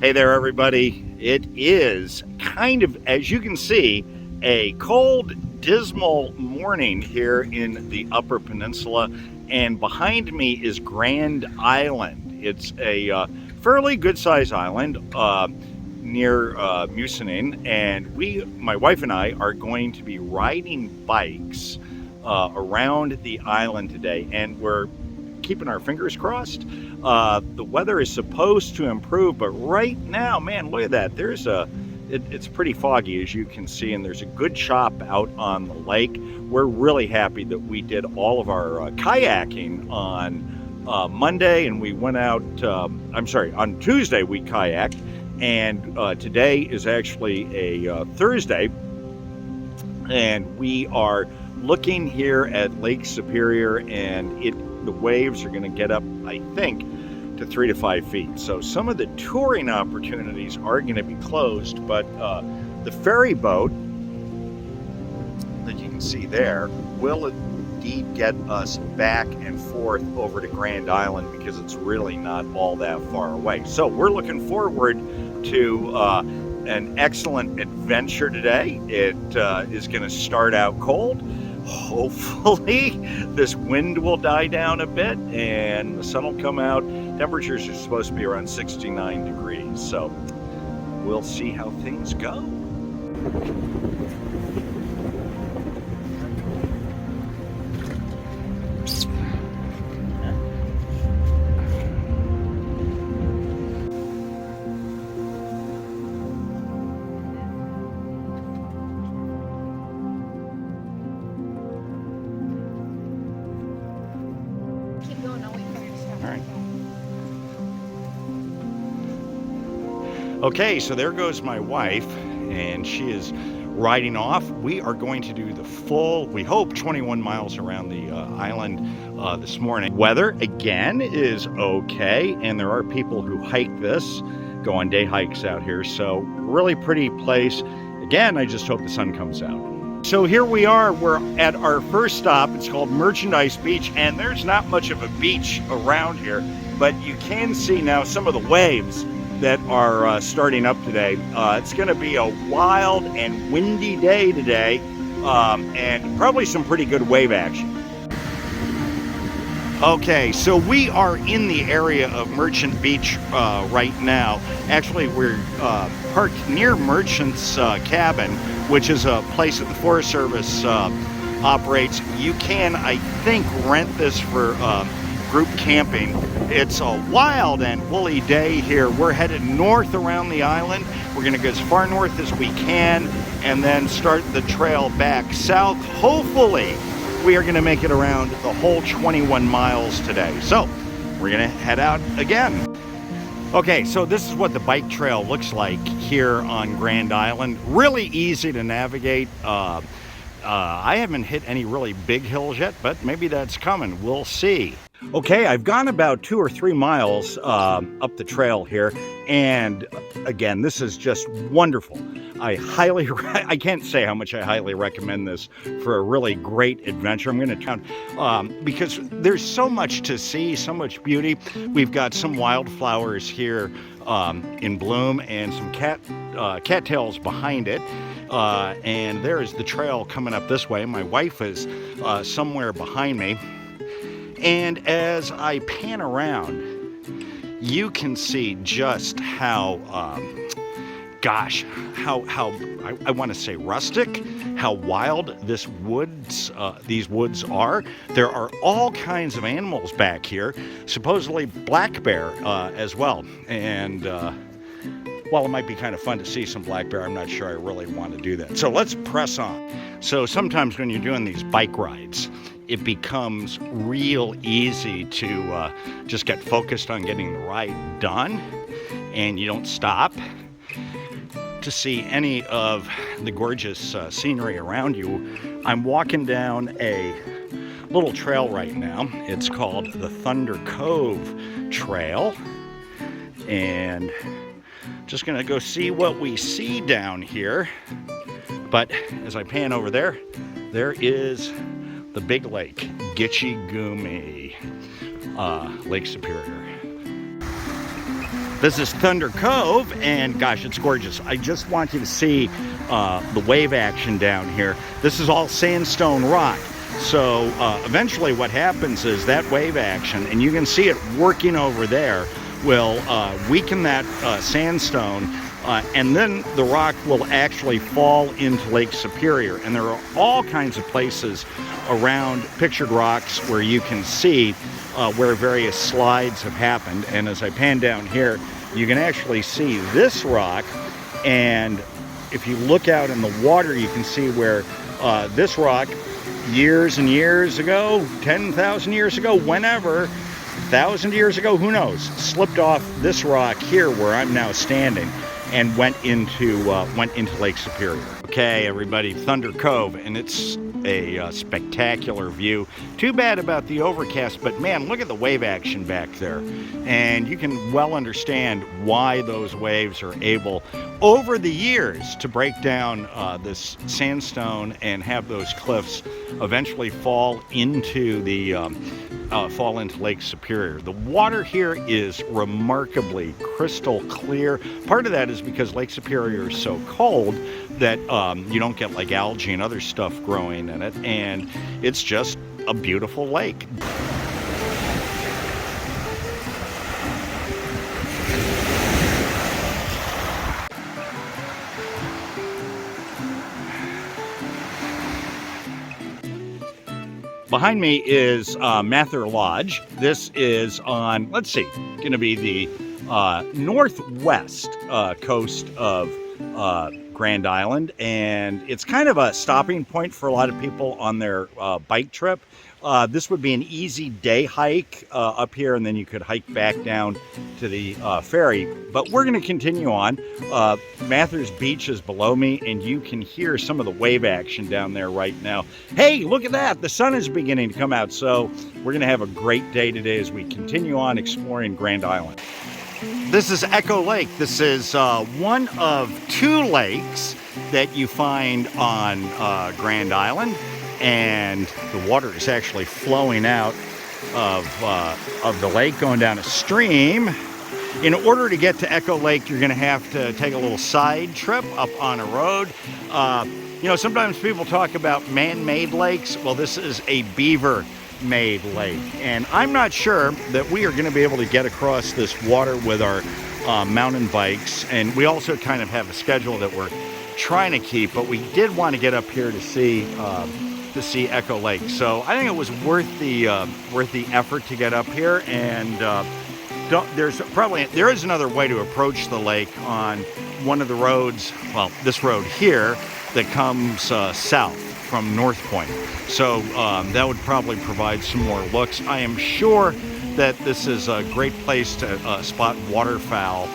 Hey there, everybody. It is kind of, as you can see, a cold, dismal morning here in the Upper Peninsula, and behind me is Grand Island. It's a fairly good-sized island near Mucineing, and my wife and I are going to be riding bikes around the island today, and we're keeping our fingers crossed. The weather is supposed to improve, but right now, man, look at that. It's pretty foggy, as you can see, and there's a good chop out on the lake. We're really happy that we did all of our kayaking on Monday, and we went out, on Tuesday we kayaked, and today is actually a Thursday, and we are looking here at Lake Superior, and the waves are going to get up, I think, to 3 to 5 feet. So some of the touring opportunities are going to be closed, but the ferry boat that you can see there will indeed get us back and forth over to Grand Island, because it's really not all that far away. So we're looking forward to an excellent adventure today. It is going to start out cold. Hopefully this wind will die down a bit and the sun will come out. Temperatures are supposed to be around 69 degrees, so we'll see how things go. Okay, so there goes my wife, and she is riding off. We are going to do the full, we hope, 21 miles around the island this morning. Weather, again, is okay, and there are people who hike this, go on day hikes out here, so really pretty place. Again, I just hope the sun comes out. So here we are, we're at our first stop. It's called Merchandise Beach, and there's not much of a beach around here, but you can see now some of the waves that are starting up today. It's going to be a wild and windy day today, and probably some pretty good wave action. Okay, so we are in the area of Merchant Beach right now. Actually, we're parked near Merchant's Cabin, which is a place that the Forest Service operates. You can, I think, rent this for group camping. It's a wild and woolly day here. We're headed north around the island. We're going to go as far north as we can and then start the trail back south. Hopefully, we are going to make it around the whole 21 miles today. So, we're going to head out again. Okay, so this is what the bike trail looks like here on Grand Island. Really easy to navigate. I haven't hit any really big hills yet, but maybe that's coming. We'll see. Okay, I've gone about 2 or 3 miles up the trail here, and again, this is just wonderful. I can't say how much I highly recommend this for a really great adventure. I'm going to count because there's so much to see, so much beauty. We've got some wildflowers here in bloom and some cattails behind it. And there is the trail coming up this way. My wife is somewhere behind me. And as I pan around, you can see just how, I want to say rustic, how wild these woods are. There are all kinds of animals back here, supposedly black bear as well. And while it might be kind of fun to see some black bear, I'm not sure I really want to do that. So let's press on. So sometimes when you're doing these bike rides, it becomes real easy to just get focused on getting the ride done, and you don't stop to see any of the gorgeous scenery around you. I'm walking down a little trail right now. It's called the Thunder Cove Trail, and just gonna go see what we see down here. But as I pan over there, there is the big lake, Gitche Gumee, Lake Superior. This is Thunder Cove, and gosh, it's gorgeous. I just want you to see the wave action down here. This is all sandstone rock. So eventually what happens is that wave action, and you can see it working over there, will weaken that sandstone, and then the rock will actually fall into Lake Superior. And there are all kinds of places around Pictured Rocks where you can see where various slides have happened. And as I pan down here, you can actually see this rock, and if you look out in the water, you can see where this rock, years and years ago, 10,000 years ago, whenever, 1,000 years ago, who knows, slipped off this rock here where I'm now standing and went into Lake Superior. Okay, everybody, Thunder Cove, and it's a spectacular view. Too bad about the overcast, but man, look at the wave action back there. And you can well understand why those waves are able, over the years, to break down this sandstone and have those cliffs eventually fall into Lake Superior. The water here is remarkably crystal clear. Part of that is because Lake Superior is so cold that you don't get like algae and other stuff growing in it, and it's just a beautiful lake. Behind me is Mather Lodge. This is on, let's see, going to be the northwest coast of Grand Island, and it's kind of a stopping point for a lot of people on their bike trip. This would be an easy day hike up here, and then you could hike back down to the ferry. But we're going to continue on. Mather's Beach is below me, and you can hear some of the wave action down there right now. Hey, look at that! The sun is beginning to come out, so we're going to have a great day today as we continue on exploring Grand Island. This is Echo Lake. This is one of two lakes that you find on Grand Island, and the water is actually flowing out of the lake, going down a stream. In order to get to Echo Lake, you're going to have to take a little side trip up on a road. You know, sometimes people talk about man-made lakes. Well, this is a beaver-made lake, and I'm not sure that we are going to be able to get across this water with our mountain bikes, and we also kind of have a schedule that we're trying to keep, but we did want to get up here to see Echo Lake. So I think it was worth the effort to get up here, and there is another way to approach the lake on one of the roads, well, this road here that comes south from North Point. So that would probably provide some more looks. I am sure that this is a great place to spot waterfowl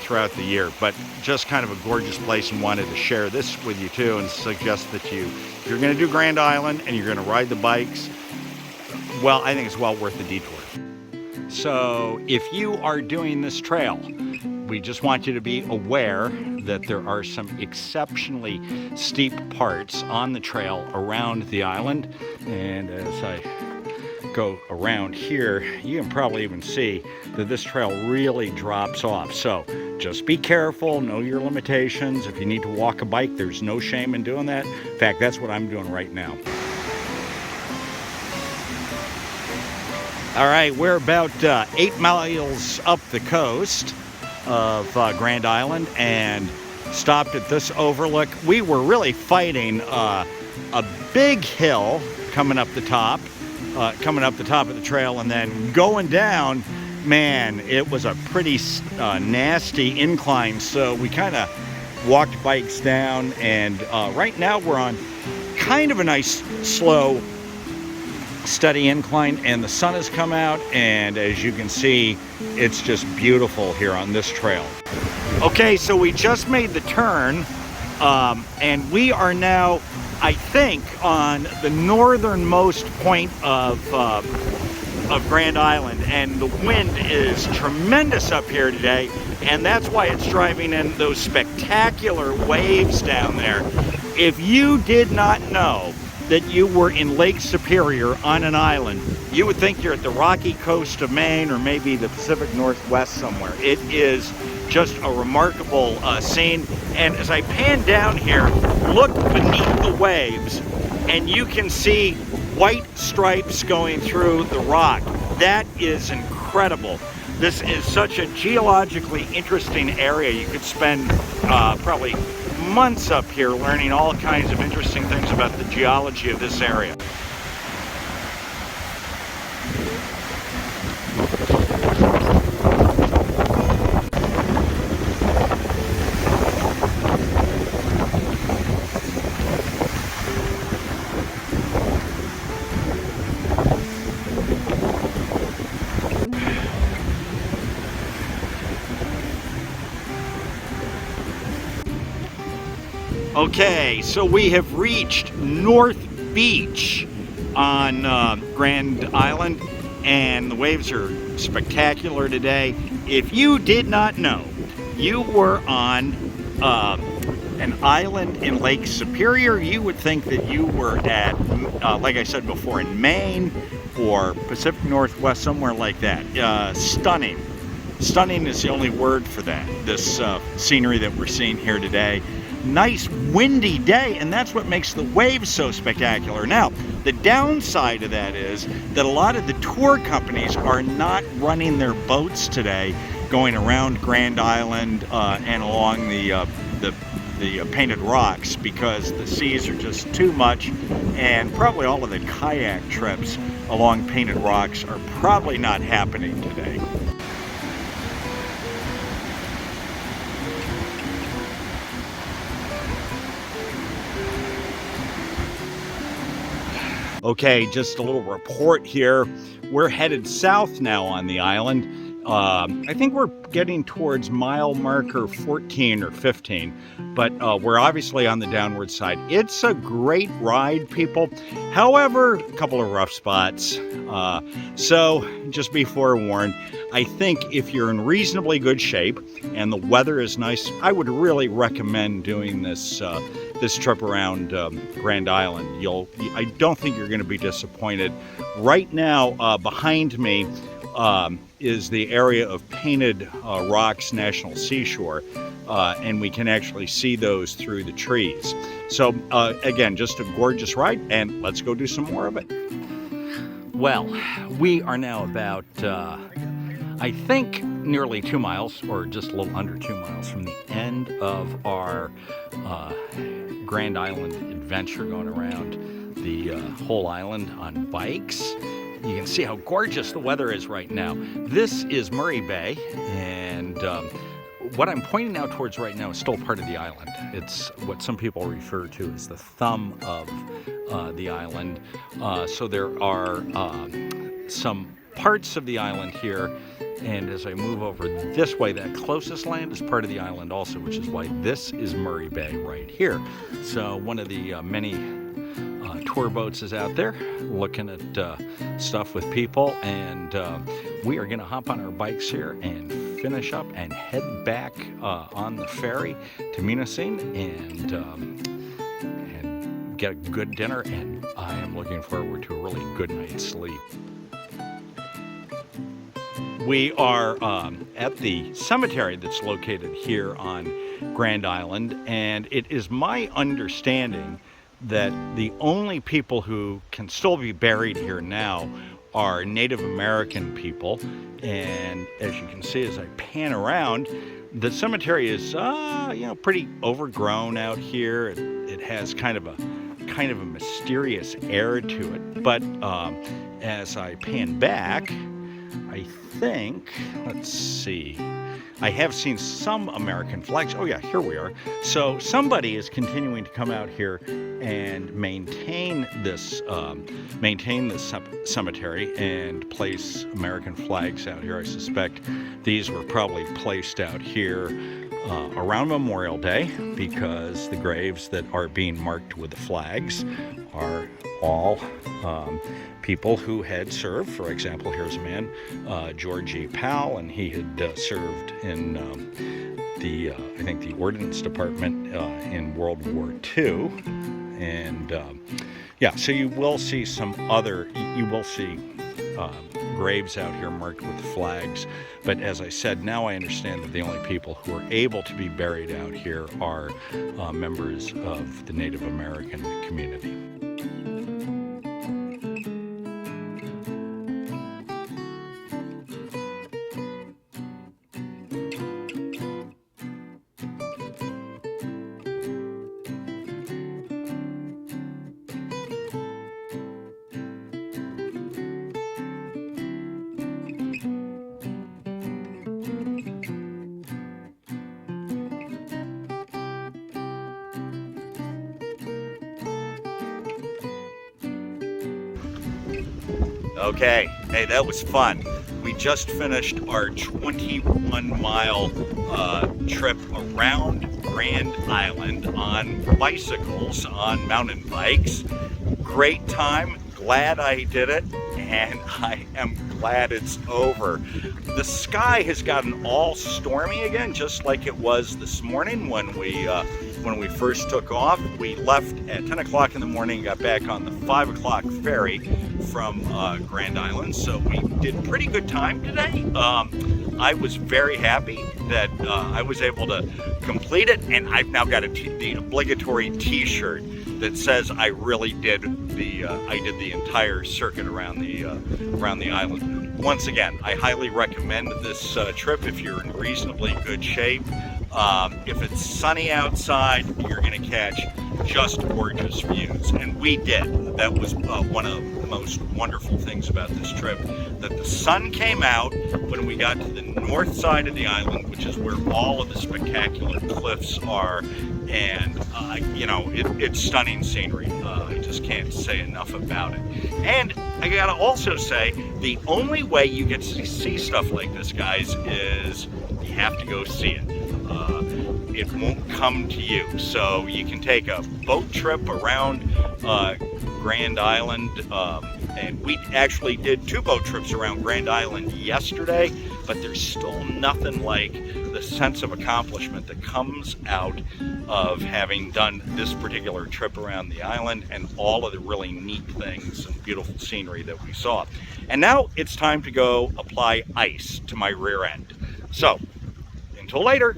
throughout the year, but just kind of a gorgeous place, and wanted to share this with you too, and suggest that if you're going to do Grand Island and you're going to ride the bikes, well, I think it's well worth the detour. So if you are doing this trail, we just want you to be aware that there are some exceptionally steep parts on the trail around the island, and as I go around here, you can probably even see that this trail really drops off. So just be careful, know your limitations. If you need to walk a bike, there's no shame in doing that. In fact, that's what I'm doing right now. All right, we're about 8 miles up the coast of Grand Island and stopped at this overlook. We were really fighting a big hill coming up the top of the trail, and then going down, man, it was a pretty nasty incline. So we kind of walked bikes down, and right now we're on kind of a nice, slow, steady incline, and the sun has come out, and as you can see, it's just beautiful here on this trail. Okay, so we just made the turn, and we are now, I think, on the northernmost point of Grand Island, and the wind is tremendous up here today, and that's why it's driving in those spectacular waves down there. If you did not know that you were in Lake Superior on an island. You would think you're at the rocky coast of Maine or maybe the Pacific Northwest somewhere. It is just a remarkable scene. And as I pan down here, look beneath the waves and you can see white stripes going through the rock. That is incredible. This is such a geologically interesting area. You could spend probably months up here learning all kinds of interesting things about the geology of this area. Okay, so we have reached North Beach on Grand Island, and the waves are spectacular today. If you did not know, you were on an island in Lake Superior, you would think that you were at, like I said before, in Maine or Pacific Northwest, somewhere like that. Stunning. Stunning is the only word for that, this scenery that we're seeing here today. Nice windy day, and that's what makes the waves so spectacular. Now, the downside of that is that a lot of the tour companies are not running their boats today going around Grand Island and along the Painted Rocks, because the seas are just too much, and probably all of the kayak trips along Painted Rocks are probably not happening today. Okay, just a little report here. We're headed south now on the island. I think we're getting towards mile marker 14 or 15, but we're obviously on the downward side. It's a great ride, people. However, a couple of rough spots. So just be forewarned. I think if you're in reasonably good shape and the weather is nice, I would really recommend doing this this trip around Grand Island. I don't think you're going to be disappointed. Right now, behind me is the area of Painted Rocks National Seashore, and we can actually see those through the trees. So again, just a gorgeous ride, and let's go do some more of it. Well, we are now about I think nearly 2 miles, or just a little under 2 miles from the end of our Grand Island adventure, going around the whole island on bikes. You can see how gorgeous the weather is right now. This is Murray Bay, and what I'm pointing out towards right now is still part of the island. It's what some people refer to as the thumb of the island. So there are some parts of the island here, and as I move over this way, that closest land is part of the island also, which is why this is Murray Bay right here. So one of the many tour boats is out there looking at stuff with people, and we are going to hop on our bikes here and finish up and head back on the ferry to Munising and get a good dinner, and I am looking forward to a really good night's sleep. We are at the cemetery that's located here on Grand Island, and it is my understanding that the only people who can still be buried here now are Native American people. And as you can see, as I pan around, the cemetery is pretty overgrown out here. It has kind of a mysterious air to it. But as I pan back, I think, let's see, I have seen some American flags. Oh yeah, here we are. So somebody is continuing to come out here and maintain this cemetery and place American flags out here. I suspect these were probably placed out here around Memorial Day, because the graves that are being marked with the flags are all people who had served. For example, here's a man, George E. Powell, and he had served in I think the Ordnance Department in World War II. And yeah, so you will see you will see graves out here marked with flags. But as I said, now I understand that the only people who are able to be buried out here are members of the Native American community. Okay, hey, that was fun. We just finished our 21-mile trip around Grand Island on bicycles, on mountain bikes. Great time, glad I did it, and I am glad it's over. The sky has gotten all stormy again, just like it was this morning when we first took off. We left at 10 o'clock in the morning, got back on the 5 o'clock ferry from Grand Island, so we did pretty good time today. I was very happy that I was able to complete it, and I've now got the obligatory T-shirt that says I really did the entire circuit around the island. Once again, I highly recommend this trip if you're in reasonably good shape. If it's sunny outside, you're going to catch just gorgeous views, and we did. That was one of the most wonderful things about this trip, that the sun came out when we got to the north side of the island, which is where all of the spectacular cliffs are, and you know, it's stunning scenery. I just can't say enough about it. And I gotta also say, the only way you get to see stuff like this, guys, is you have to go see it. It won't come to you. So you can take a boat trip around Grand Island, and we actually did 2 boat trips around Grand Island yesterday, but there's still nothing like the sense of accomplishment that comes out of having done this particular trip around the island and all of the really neat things and beautiful scenery that we saw. And now it's time to go apply ice to my rear end. So, until later.